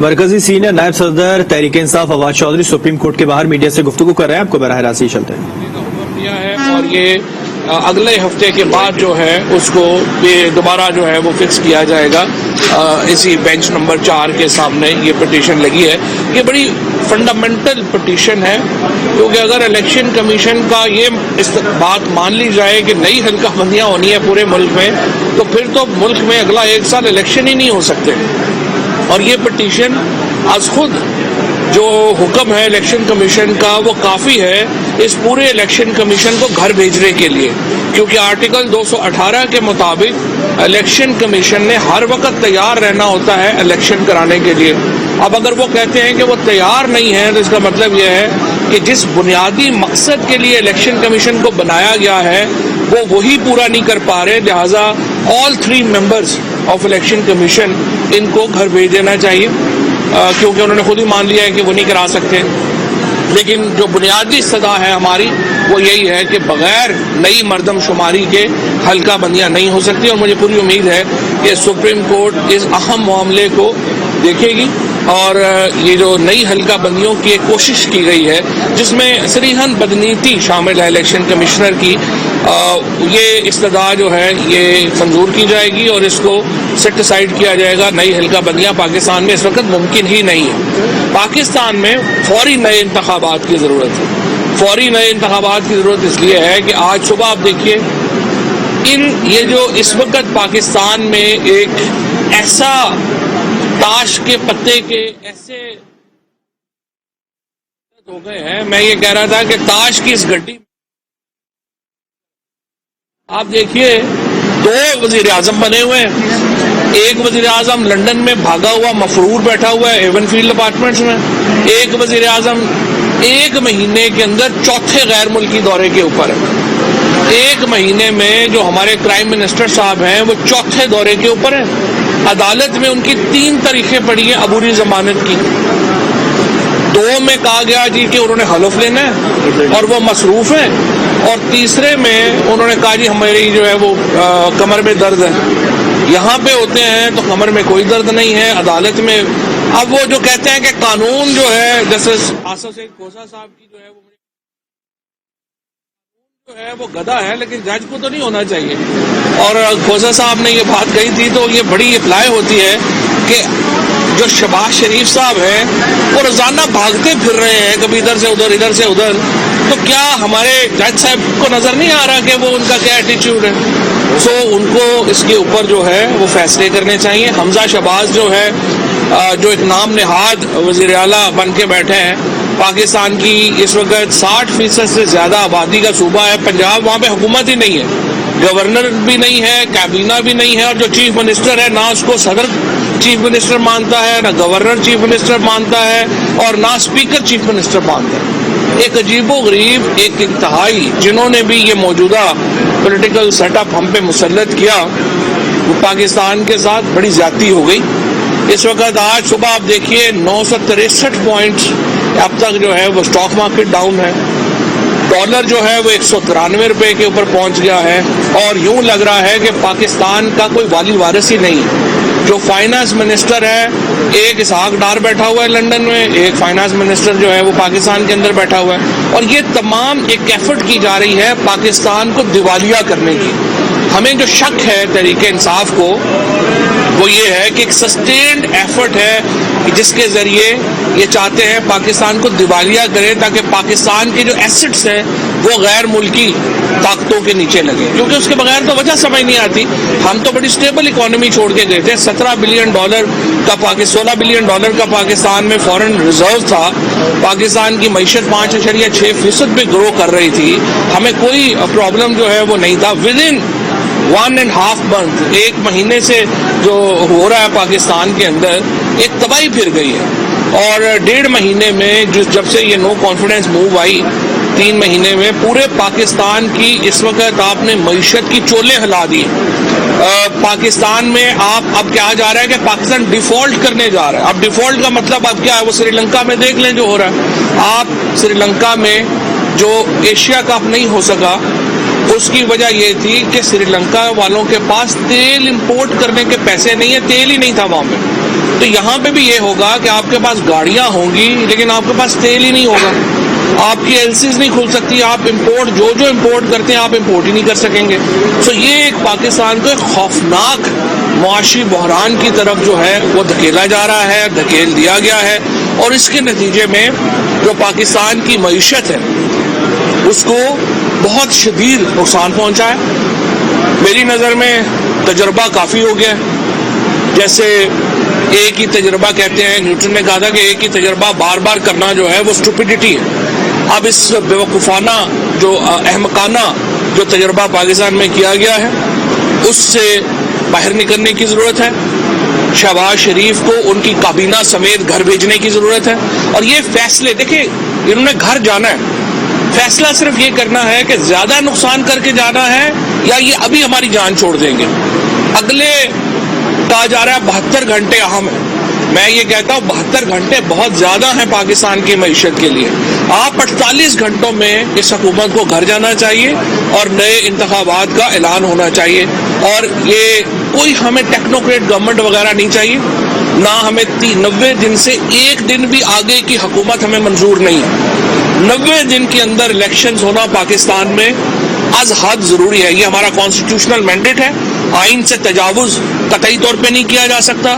مرکزی سینئر نائب صدر تحریک انصاف فواد چودھری سپریم کورٹ کے باہر میڈیا سے گفتگو کر رہے ہیں. آپ کو براہ راست چلتے ہیں اور یہ اگلے ہفتے کے بعد جو ہے اس کو یہ دوبارہ جو ہے وہ فکس کیا جائے گا. اسی بینچ نمبر 4 کے سامنے یہ پٹیشن لگی ہے. یہ بڑی فنڈامنٹل پٹیشن ہے کیونکہ اگر الیکشن کمیشن کا یہ بات مان لی جائے کہ نئی حلقہ بندیاں ہونی ہے پورے ملک میں تو پھر تو ملک میں اگلا 1 سال الیکشن ہی نہیں ہو سکتے. اور یہ پٹیشن از خود جو حکم ہے الیکشن کمیشن کا وہ کافی ہے اس پورے الیکشن کمیشن کو گھر بھیجنے کے لیے، کیونکہ آرٹیکل 218 کے مطابق الیکشن کمیشن نے ہر وقت تیار رہنا ہوتا ہے الیکشن کرانے کے لیے. اب اگر وہ کہتے ہیں کہ وہ تیار نہیں ہے تو اس کا مطلب یہ ہے کہ جس بنیادی مقصد کے لیے الیکشن کمیشن کو بنایا گیا ہے وہ وہی پورا نہیں کر پا رہے. لہٰذا آل 3 ممبرز آف الیکشن کمیشن ان کو گھر بھیج دینا چاہیے کیونکہ انہوں نے خود ہی مان لیا ہے کہ وہ نہیں کرا سکتے. لیکن جو بنیادی صدا ہے ہماری وہ یہی ہے کہ بغیر نئی مردم شماری کے حلقہ بندیاں نہیں ہو سکتی. اور مجھے پوری امید ہے کہ سپریم کورٹ اس اہم معاملے کو دیکھے گی اور یہ جو نئی حلقہ بندیوں کی ایک کوشش کی گئی ہے جس میں صریحاً بدنیتی شامل ہے الیکشن کمشنر کی، یہ استدعا جو ہے یہ منظور کی جائے گی اور اس کو سیٹ اسائڈ کیا جائے گا. نئی حلقہ بندیاں پاکستان میں اس وقت ممکن ہی نہیں ہے. پاکستان میں فوری نئے انتخابات کی ضرورت ہے. فوری نئے انتخابات کی ضرورت اس لیے ہے کہ آج صبح آپ دیکھیے یہ جو اس وقت پاکستان میں ایک ایسا تاش کے پتے کے ایسے ہو گئے ہیں. میں یہ کہہ رہا تھا کہ تاش کی اس گڈی آپ دیکھیے 2 وزیر اعظم بنے ہوئے ہیں. ایک وزیر اعظم لندن میں بھاگا ہوا مفرور بیٹھا ہوا ہے ایون فیلڈ اپارٹمنٹس میں. ایک وزیر اعظم 1 مہینے کے اندر 4تھے غیر ملکی دورے کے اوپر ہے. 1 مہینے میں جو ہمارے کرائم منسٹر صاحب ہیں وہ 4تھے دورے کے اوپر ہیں. عدالت میں ان کی 3 تاریخیں پڑی ہیں عبوری ضمانت کی. 2 میں کہا گیا جی کہ انہوں نے حلف لینا ہے اور وہ مصروف ہیں، اور تیسرے میں انہوں نے کہا جی ہماری جو ہے وہ کمر میں درد ہے. یہاں پہ ہوتے ہیں تو کمر میں کوئی درد نہیں ہے، عدالت میں. اب وہ جو کہتے ہیں کہ قانون جو ہے جسٹس آصف سعید کھوسہ صاحب کی جو ہے وہ گدھا ہے لیکن جج کو تو نہیں ہونا چاہیے. اور کھوسہ صاحب نے یہ بات کہی تھی تو یہ بڑی اپلائی ہوتی ہے کہ جو شہباز شریف صاحب ہیں وہ روزانہ بھاگتے پھر رہے ہیں کبھی ادھر سے ادھر، تو کیا ہمارے جج صاحب کو نظر نہیں آ رہا کہ وہ ان کا کیا ایٹیچیوڈ ہے؟ سو ان کو اس کے اوپر جو ہے وہ فیصلے کرنے چاہیے. حمزہ شہباز جو ہے جو ایک نام نہاد وزیر اعلیٰ بن کے بیٹھے ہیں، پاکستان کی اس وقت 60% سے زیادہ آبادی کا صوبہ ہے پنجاب، وہاں پہ حکومت ہی نہیں ہے، گورنر بھی نہیں ہے، کابینہ بھی نہیں ہے، اور جو چیف منسٹر ہے نہ اس کو صدر چیف منسٹر مانتا ہے، نہ گورنر چیف منسٹر مانتا ہے، اور نہ اسپیکر چیف منسٹر مانتا ہے. ایک عجیب و غریب ایک انتہائی جنہوں نے بھی یہ موجودہ پولیٹیکل سیٹ اپ ہم پہ مسلط کیا، وہ پاکستان کے ساتھ بڑی زیادتی ہو گئی. اس وقت آج صبح آپ دیکھیے 963 پوائنٹس اب تک جو ہے وہ اسٹاک مارکیٹ ڈاؤن ہے. ڈالر جو ہے وہ 193 روپے کے اوپر پہنچ گیا ہے، اور یوں لگ رہا ہے کہ پاکستان کا کوئی والی وارث ہی نہیں. جو فائنانس منسٹر ہے ایک اسحاق ڈار بیٹھا ہوا ہے لندن میں، ایک فائنانس منسٹر جو ہے وہ پاکستان کے اندر بیٹھا ہوا ہے، اور یہ تمام ایک ایفرٹ کی جا رہی ہے پاکستان کو دیوالیہ کرنے کی. ہمیں جو شک ہے تحریک انصاف کو وہ یہ ہے کہ ایک سسٹینڈ ایفرٹ ہے جس کے ذریعے یہ چاہتے ہیں پاکستان کو دیوالیہ کریں تاکہ پاکستان کے جو ایسٹس ہیں وہ غیر ملکی طاقتوں کے نیچے لگے، کیونکہ اس کے بغیر تو وجہ سمجھ نہیں آتی. ہم تو بڑی سٹیبل اکانومی چھوڑ کے گئے تھے. $17 بلین کا $16 بلین کا پاکستان میں فورن ریزرو تھا. پاکستان کی معیشت 5.6% پہ گرو کر رہی تھی. ہمیں کوئی پرابلم جو ہے وہ نہیں تھا. ود ان 1.5 month 1 مہینے سے جو ہو رہا ہے پاکستان کے اندر ایک تباہی پھر گئی ہے. اور 1.5 مہینے میں جب سے یہ نو کانفیڈنس موو آئی 3 مہینے میں پورے پاکستان کی اس وقت آپ نے معیشت کی چولے ہلا دی. پاکستان میں آپ اب کیا جا رہا ہے کہ پاکستان ڈیفالٹ کرنے جا رہا ہے. اب ڈیفالٹ کا مطلب اب کیا ہے؟ وہ سری لنکا میں دیکھ لیں جو ہو رہا ہے. آپ سری لنکا میں جو ایشیا کپ نہیں ہو سکا اس کی وجہ یہ تھی کہ سری لنکا والوں کے پاس تیل امپورٹ کرنے کے پیسے نہیں ہیں، تیل ہی نہیں تھا وہاں پہ. تو یہاں پہ بھی یہ ہوگا کہ آپ کے پاس گاڑیاں ہوں گی لیکن آپ کے پاس تیل ہی نہیں ہوگا, آپ کی ایلسیز نہیں کھل سکتی, آپ امپورٹ جو امپورٹ کرتے ہیں آپ امپورٹ ہی نہیں کر سکیں گے. سو یہ ایک پاکستان کو ایک خوفناک معاشی بحران کی طرف جو ہے وہ دھکیلا جا رہا ہے, دھکیل دیا گیا ہے, اور اس کے نتیجے میں جو پاکستان کی معیشت ہے اس کو بہت شدید نقصان پہنچا ہے. میری نظر میں تجربہ کافی ہو گیا ہے. جیسے ایک ہی تجربہ کہتے ہیں, نیوٹن نے کہا تھا کہ ایک ہی تجربہ بار بار کرنا جو ہے وہ اسٹوپیڈیٹی ہے. اب اس بیوقوفانہ جو احمقانہ جو تجربہ پاکستان میں کیا گیا ہے اس سے باہر نکلنے کی ضرورت ہے. شہباز شریف کو ان کی کابینہ سمیت گھر بھیجنے کی ضرورت ہے. اور یہ فیصلے دیکھیں, انہوں نے گھر جانا ہے, فیصلہ صرف یہ کرنا ہے کہ زیادہ نقصان کر کے جانا ہے یا یہ ابھی ہماری جان چھوڑ دیں گے. اگلے کہا جا رہا ہے 72 گھنٹے اہم ہیں. میں یہ کہتا ہوں 72 گھنٹے بہت زیادہ ہیں پاکستان کی معیشت کے لیے. آپ 48 گھنٹوں میں اس حکومت کو گھر جانا چاہیے اور نئے انتخابات کا اعلان ہونا چاہیے. اور یہ کوئی ہمیں ٹیکنوکریٹ گورنمنٹ وغیرہ نہیں چاہیے, نہ ہمیں 90 دن سے ایک دن بھی آگے کی حکومت ہمیں منظور نہیں ہے. 90 دن کے اندر الیکشنز ہونا پاکستان میں از حد ضروری ہے. یہ ہمارا کانسٹیٹیوشنل مینڈیٹ ہے. آئین سے تجاوز قطعی طور پہ نہیں کیا جا سکتا,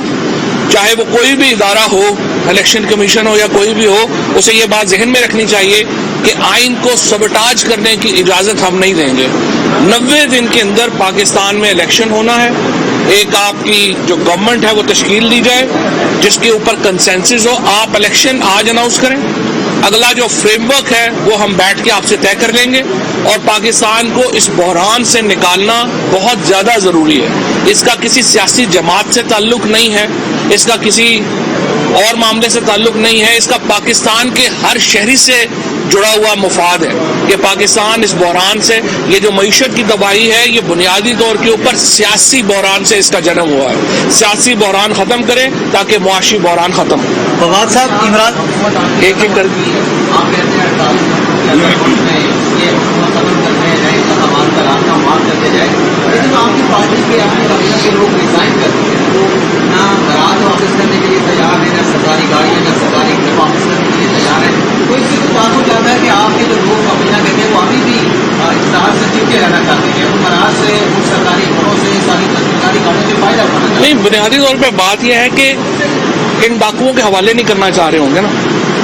چاہے وہ کوئی بھی ادارہ ہو, الیکشن کمیشن ہو یا کوئی بھی ہو. اسے یہ بات ذہن میں رکھنی چاہیے کہ آئین کو سبٹاج کرنے کی اجازت ہم نہیں دیں گے. 90 دن کے اندر پاکستان میں الیکشن ہونا ہے. ایک آپ کی جو گورنمنٹ ہے وہ تشکیل دی جائے جس کے اوپر کنسنسس ہو. آپ الیکشن آج اناؤنس کریں, اگلا جو فریم ورک ہے وہ ہم بیٹھ کے آپ سے طے کر لیں گے. اور پاکستان کو اس بحران سے نکالنا بہت زیادہ ضروری ہے. اس کا کسی سیاسی جماعت سے تعلق نہیں ہے, اس کا کسی اور معاملے سے تعلق نہیں ہے, اس کا پاکستان کے ہر شہری سے جڑا ہوا مفاد ہے کہ پاکستان اس بحران سے, یہ جو معیشت کی تباہی ہے یہ بنیادی طور کے اوپر سیاسی بحران سے اس کا جنم ہوا ہے. سیاسی بحران ختم کریں تاکہ معاشی بحران ختم ہو. فواد صاحب, عمران ایک کر سرکاری گاڑیاں نہ سرکاری واپس کرنے کے لیے تیار ہے. تو اس سے تو تعلق جاتا ہے کہ آپ کے جو لوگ کابینہ کہتے ہیں وہ ابھی بھی اتحاد سے چپکے رہنا چاہتے ہیں, وہ مراج سے ان سرکاری گھروں سے سرکاری گاڑیوں سے فائدہ اٹھانا چاہتے ہیں. نہیں, بنیادی طور پہ بات یہ ہے کہ ان ڈاکوؤں کے حوالے نہیں کرنا چاہ رہے ہوں گے نا,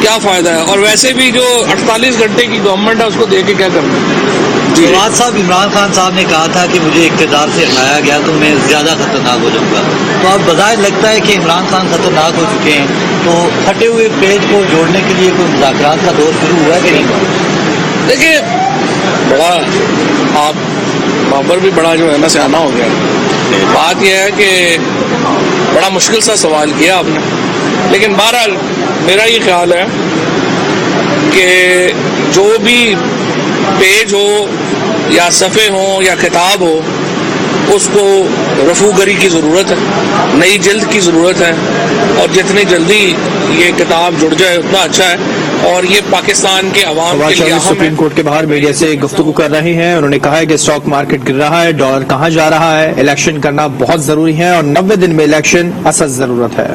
کیا فائدہ ہے. اور ویسے بھی جو 48 گھنٹے کی گورنمنٹ ہے اس کو دے کے کیا کرنا ہے. فواد صاحب, عمران خان صاحب نے کہا تھا کہ مجھے اقتدار سے ہٹایا گیا تو میں زیادہ خطرناک ہو جاؤں گا. تو اب بظاہر لگتا ہے کہ عمران خان خطرناک ہو چکے ہیں, تو پھٹے ہوئے پیج کو جوڑنے کے لیے کوئی مذاکرات کا دور شروع ہوا ہے کہ نہیں؟ دیکھیے, بڑا آپ بابر بھی بڑا جو ہے نا سیانا ہو گیا. بات یہ ہے کہ بڑا مشکل سا سوال کیا آپ نے, لیکن بہرحال میرا یہ خیال ہے کہ جو بھی پیج ہو یا صفحے ہوں یا کتاب ہو اس کو رفو گری کی ضرورت ہے, نئی جلد کی ضرورت ہے, اور جتنی جلدی یہ کتاب جڑ جائے اتنا اچھا ہے. اور یہ پاکستان کے عوام کے لیے سپریم کورٹ کے باہر میڈیا سے گفتگو کر رہے ہیں. انہوں نے کہا ہے کہ اسٹاک مارکیٹ گر رہا ہے, ڈالر کہاں جا رہا ہے, الیکشن کرنا بہت ضروری ہے اور 90 دن میں الیکشن اصل ضرورت ہے.